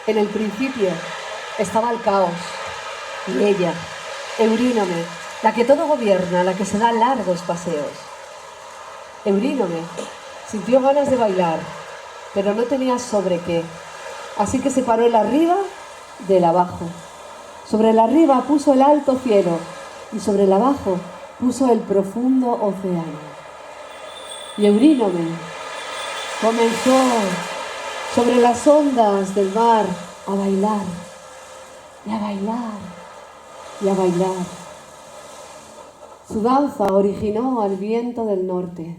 En el principio estaba el caos, y ella, Eurínome, la que todo gobierna, la que se da largos paseos. Eurínome sintió ganas de bailar, pero no tenía sobre qué, así que separó el arriba del abajo. Sobre el arriba puso el alto cielo, y sobre el abajo puso el profundo océano. Y Eurínome comenzó sobre las ondas del mar a bailar, y a bailar, y a bailar. Su danza originó al viento del norte,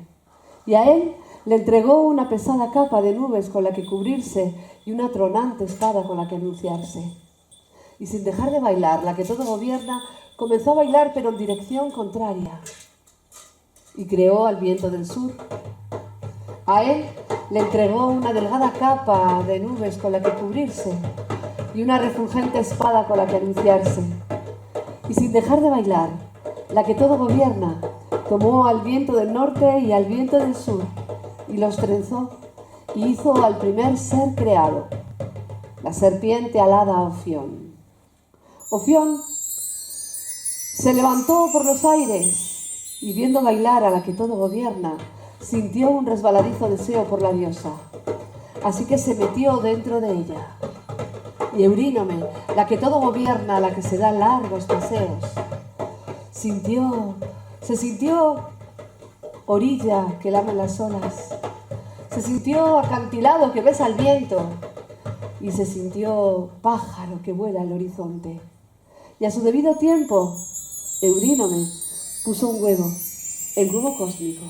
y a él le entregó una pesada capa de nubes con la que cubrirse y una tronante espada con la que anunciarse. Y sin dejar de bailar, la que todo gobierna comenzó a bailar, pero en dirección contraria, y creó al viento del sur. A él le entregó una delgada capa de nubes con la que cubrirse y una refulgente espada con la que anunciarse. Y sin dejar de bailar, la que todo gobierna tomó al viento del norte y al viento del sur y los trenzó y hizo al primer ser creado, la serpiente alada Ofión. Ofión se levantó por los aires y, viendo bailar a la que todo gobierna, sintió un resbaladizo deseo por la diosa, así que se metió dentro de ella. Y Eurínome, la que todo gobierna, la que se da largos paseos, se sintió orilla que lame las olas, se sintió acantilado que besa el viento, y se sintió pájaro que vuela al horizonte. Y a su debido tiempo, Eurínome puso un huevo, el huevo cósmico,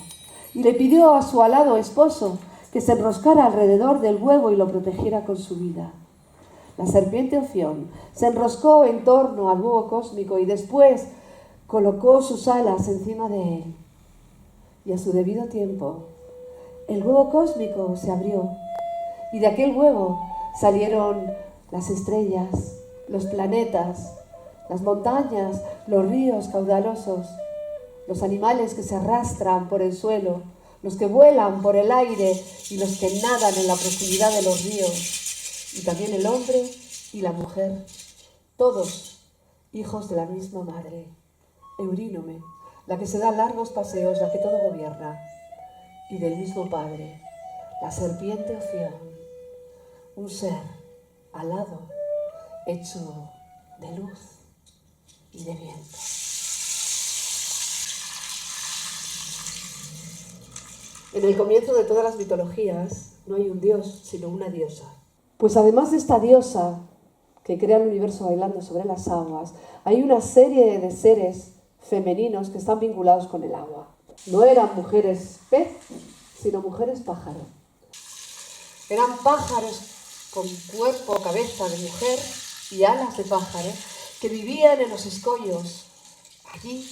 y le pidió a su alado esposo que se enroscara alrededor del huevo y lo protegiera con su vida. La serpiente Ofión se enroscó en torno al huevo cósmico y después colocó sus alas encima de él. Y a su debido tiempo, el huevo cósmico se abrió y de aquel huevo salieron las estrellas, los planetas, las montañas, los ríos caudalosos, los animales que se arrastran por el suelo, los que vuelan por el aire y los que nadan en la profundidad de los ríos, y también el hombre y la mujer, todos hijos de la misma madre, Eurínome, la que se da largos paseos, la que todo gobierna, y del mismo padre, la serpiente Ofión, un ser alado, hecho de luz y de viento. En el comienzo de todas las mitologías no hay un dios, sino una diosa. Pues además de esta diosa que crea el universo bailando sobre las aguas, hay una serie de seres femeninos que están vinculados con el agua. No eran mujeres pez, sino mujeres pájaro. Eran pájaros con cuerpo, cabeza de mujer y alas de pájaro que vivían en los escollos. Allí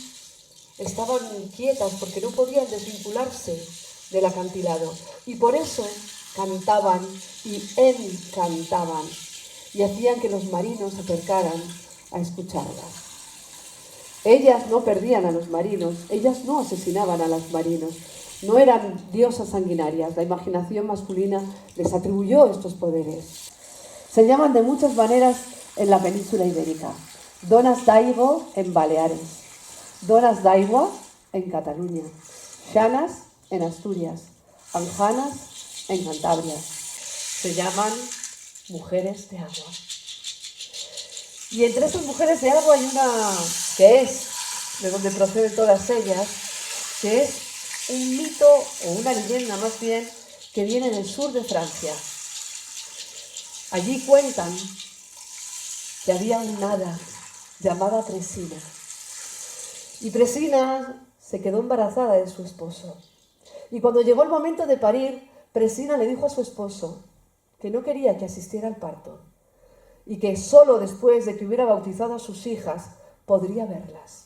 estaban quietas porque no podían desvincularse del acantilado y por eso cantaban y encantaban y hacían que los marinos se acercaran a escucharlas. Ellas no perdían a los marinos, ellas no asesinaban a los marinos, no eran diosas sanguinarias, la imaginación masculina les atribuyó estos poderes. Se llaman de muchas maneras en la península ibérica. Donas d'Aigo en Baleares, Donas d'Aigua en Cataluña, Llanas en Asturias, Anjanas en Cantabria. Se llaman mujeres de agua. Y entre estas mujeres de agua hay una que es, de donde proceden todas ellas, que es un mito o una leyenda más bien que viene del sur de Francia. Allí cuentan que había una hada llamada Presina. Y Presina se quedó embarazada de su esposo. Y cuando llegó el momento de parir, Presina le dijo a su esposo que no quería que asistiera al parto y que solo después de que hubiera bautizado a sus hijas podría verlas.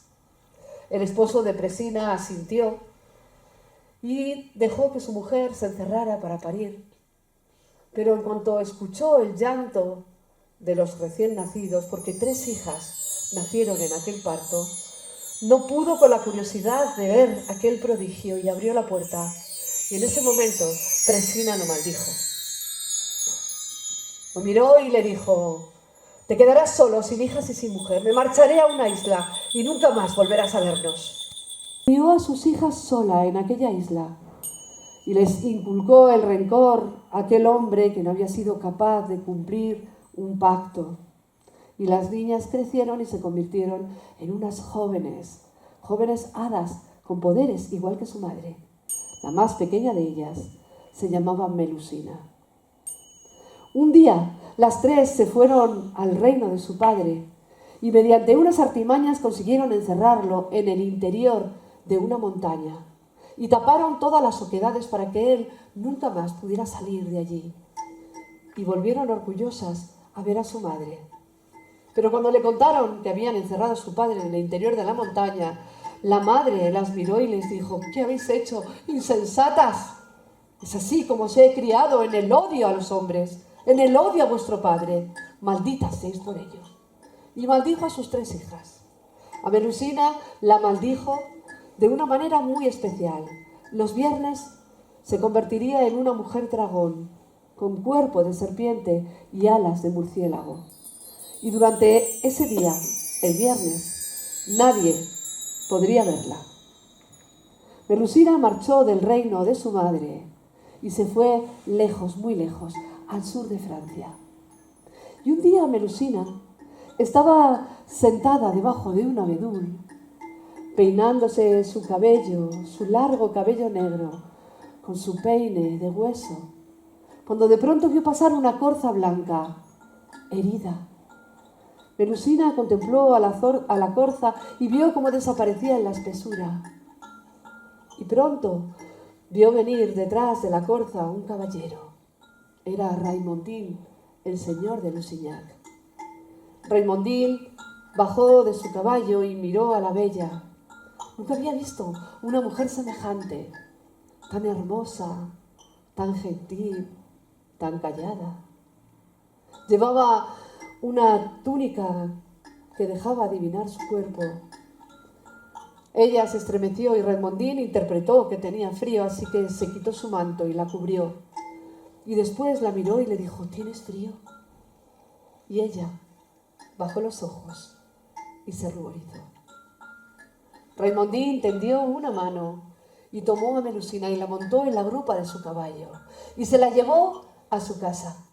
El esposo de Presina asintió y dejó que su mujer se encerrara para parir. Pero en cuanto escuchó el llanto de los recién nacidos, porque 3 hijas nacieron en aquel parto, no pudo con la curiosidad de ver aquel prodigio y abrió la puerta. Y en ese momento Presina lo maldijo. Lo miró y le dijo: te quedarás solo, sin hijas y sin mujer. Me marcharé a una isla y nunca más volverás a vernos. Crió a sus hijas sola en aquella isla y les inculcó el rencor a aquel hombre que no había sido capaz de cumplir un pacto. Y las niñas crecieron y se convirtieron en unas jóvenes hadas con poderes igual que su madre. La más pequeña de ellas se llamaba Melusina. Un día las tres se fueron al reino de su padre y mediante unas artimañas consiguieron encerrarlo en el interior de una montaña y taparon todas las oquedades para que él nunca más pudiera salir de allí. Y volvieron orgullosas a ver a su madre. Pero cuando le contaron que habían encerrado a su padre en el interior de la montaña, la madre las miró y les dijo: ¿qué habéis hecho, insensatas? Es así como os he criado, en el odio a los hombres, en el odio a vuestro padre. Malditas seis por ello. Y maldijo a sus tres hijas. A Melusina la maldijo de una manera muy especial. Los viernes se convertiría en una mujer dragón, con cuerpo de serpiente y alas de murciélago. Y durante ese día, el viernes, nadie podría verla. Melusina marchó del reino de su madre y se fue lejos, muy lejos, al sur de Francia. Y un día Melusina estaba sentada debajo de un abedul, peinándose su cabello, su largo cabello negro, con su peine de hueso, cuando de pronto vio pasar una corza blanca, herida. Melusina contempló a la corza y vio cómo desaparecía en la espesura. Y pronto vio venir detrás de la corza un caballero. Era Raimondín, el señor de Lusignac. Raimondín bajó de su caballo y miró a la bella. Nunca había visto una mujer semejante, tan hermosa, tan gentil, tan callada. Llevaba una túnica que dejaba adivinar su cuerpo. Ella se estremeció y Raimondín interpretó que tenía frío, así que se quitó su manto y la cubrió. Y después la miró y le dijo: ¿tienes frío? Y ella bajó los ojos y se ruborizó. Raimondín tendió una mano y tomó a Melusina y la montó en la grupa de su caballo y se la llevó a su casa.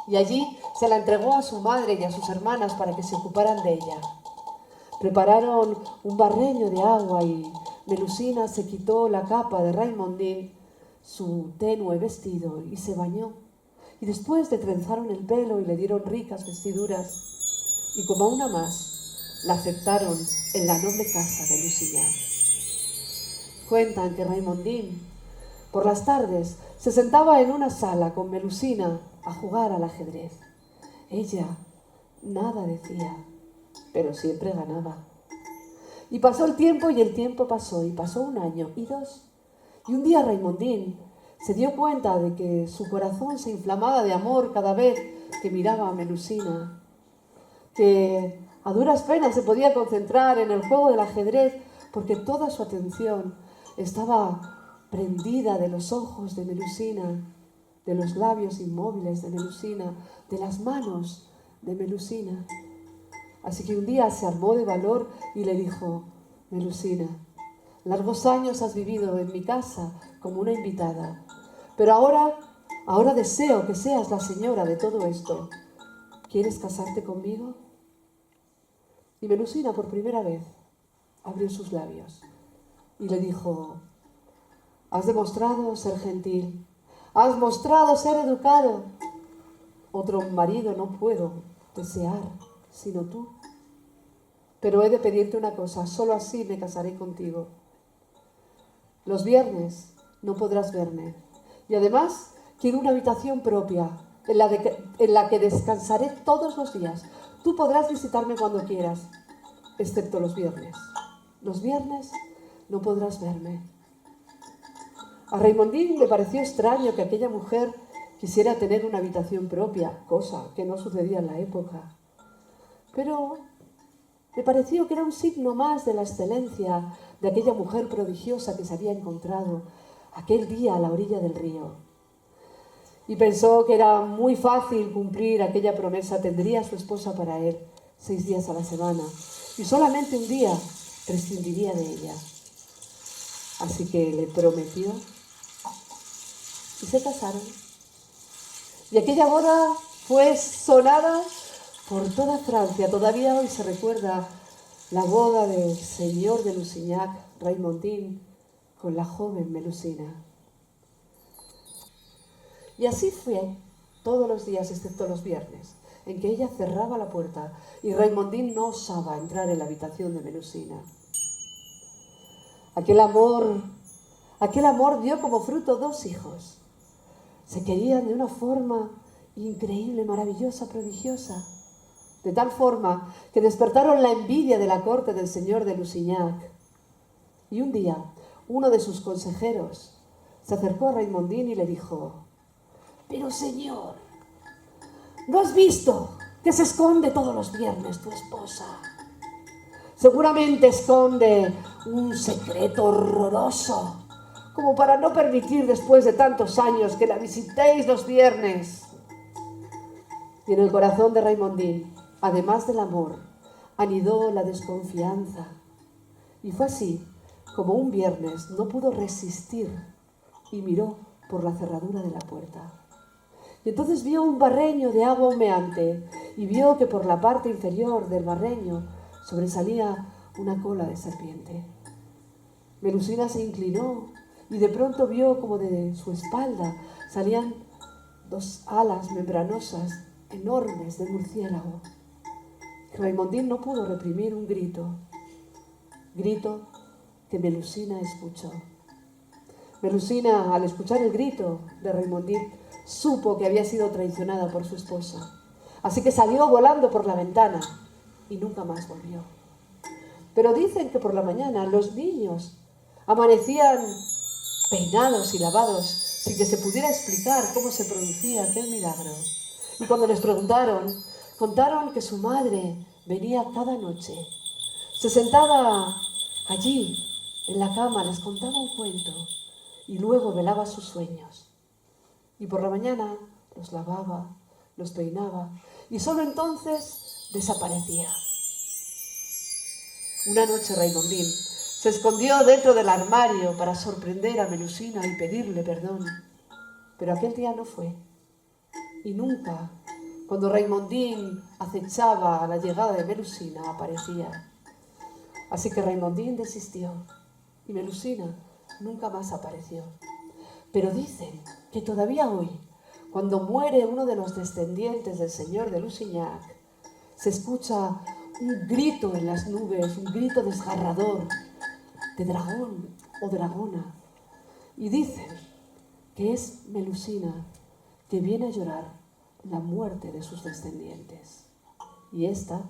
Y allí se la entregó a su madre y a sus hermanas para que se ocuparan de ella. Prepararon un barreño de agua y Melusina se quitó la capa de Raimondín, su tenue vestido, y se bañó. Y después le trenzaron el pelo y le dieron ricas vestiduras. Y como a una más, la aceptaron en la noble casa de Lusignac. Cuentan que Raimondín, por las tardes, se sentaba en una sala con Melusina a jugar al ajedrez. Ella nada decía, pero siempre ganaba. Y pasó el tiempo y el tiempo pasó, y pasó un año y dos. Y un día Raimondín se dio cuenta de que su corazón se inflamaba de amor cada vez que miraba a Melusina, que a duras penas se podía concentrar en el juego del ajedrez porque toda su atención estaba prendida de los ojos de Melusina, de los labios inmóviles de Melusina, de las manos de Melusina. Así que un día se armó de valor y le dijo: Melusina, largos años has vivido en mi casa como una invitada, pero ahora deseo que seas la señora de todo esto. ¿Quieres casarte conmigo? Y Melusina por primera vez abrió sus labios y le dijo: has demostrado ser gentil, has mostrado ser educado. Otro marido no puedo desear sino tú. Pero he de pedirte una cosa, solo así me casaré contigo. Los viernes no podrás verme. Y además quiero una habitación propia en la que descansaré todos los días. Tú podrás visitarme cuando quieras, excepto los viernes. Los viernes no podrás verme. A Raimondín le pareció extraño que aquella mujer quisiera tener una habitación propia, cosa que no sucedía en la época. Pero le pareció que era un signo más de la excelencia de aquella mujer prodigiosa que se había encontrado aquel día a la orilla del río. y pensó que era muy fácil cumplir aquella promesa. Tendría a su esposa para él 6 días a la semana y solamente un día prescindiría de ella. Así que le prometió y se casaron. Y aquella boda fue sonada por toda Francia. Todavía hoy se recuerda la boda del señor de Lusignac, Raimondín, con la joven Melusina. Y así fue todos los días, excepto los viernes, en que ella cerraba la puerta y Raimondín no osaba entrar en la habitación de Melusina. Aquel amor dio como fruto 2 hijos. Se querían de una forma increíble, maravillosa, prodigiosa. De tal forma que despertaron la envidia de la corte del señor de Lusignac. Y un día, uno de sus consejeros se acercó a Raimondín y le dijo: «Pero señor, ¿no has visto que se esconde todos los viernes tu esposa? Seguramente esconde un secreto horroroso, como para no permitir después de tantos años que la visitéis los viernes». Y en el corazón de Raimondín, además del amor, anidó la desconfianza. Y fue así como un viernes no pudo resistir y miró por la cerradura de la puerta. Y entonces vio un barreño de agua humeante y vio que por la parte inferior del barreño sobresalía una cola de serpiente. Melusina se inclinó y de pronto vio como de su espalda salían 2 alas membranosas enormes de murciélago. Raimondín no pudo reprimir un grito que Melusina escuchó. Melusina, al escuchar el grito de Raimondín, supo que había sido traicionada por su esposa. Así que salió volando por la ventana y nunca más volvió. Pero dicen que por la mañana los niños amanecían peinados y lavados sin que se pudiera explicar cómo se producía aquel milagro. Y cuando les preguntaron, contaron que su madre venía cada noche, se sentaba allí en la cama, les contaba un cuento y luego velaba sus sueños. Y por la mañana los lavaba, los peinaba y solo entonces desaparecía. Una noche Raimondín se escondió dentro del armario para sorprender a Melusina y pedirle perdón. Pero aquel día no fue. Y nunca, cuando Raimondín acechaba a la llegada de Melusina, aparecía. Así que Raimondín desistió y Melusina nunca más apareció. Pero dicen que todavía hoy, cuando muere uno de los descendientes del señor de Lusignac, se escucha un grito en las nubes, un grito desgarrador de dragón o dragona. Y dicen que es Melusina que viene a llorar la muerte de sus descendientes. Y esta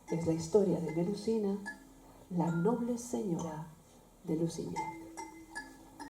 es la historia de Melusina, la noble señora de Lusignac.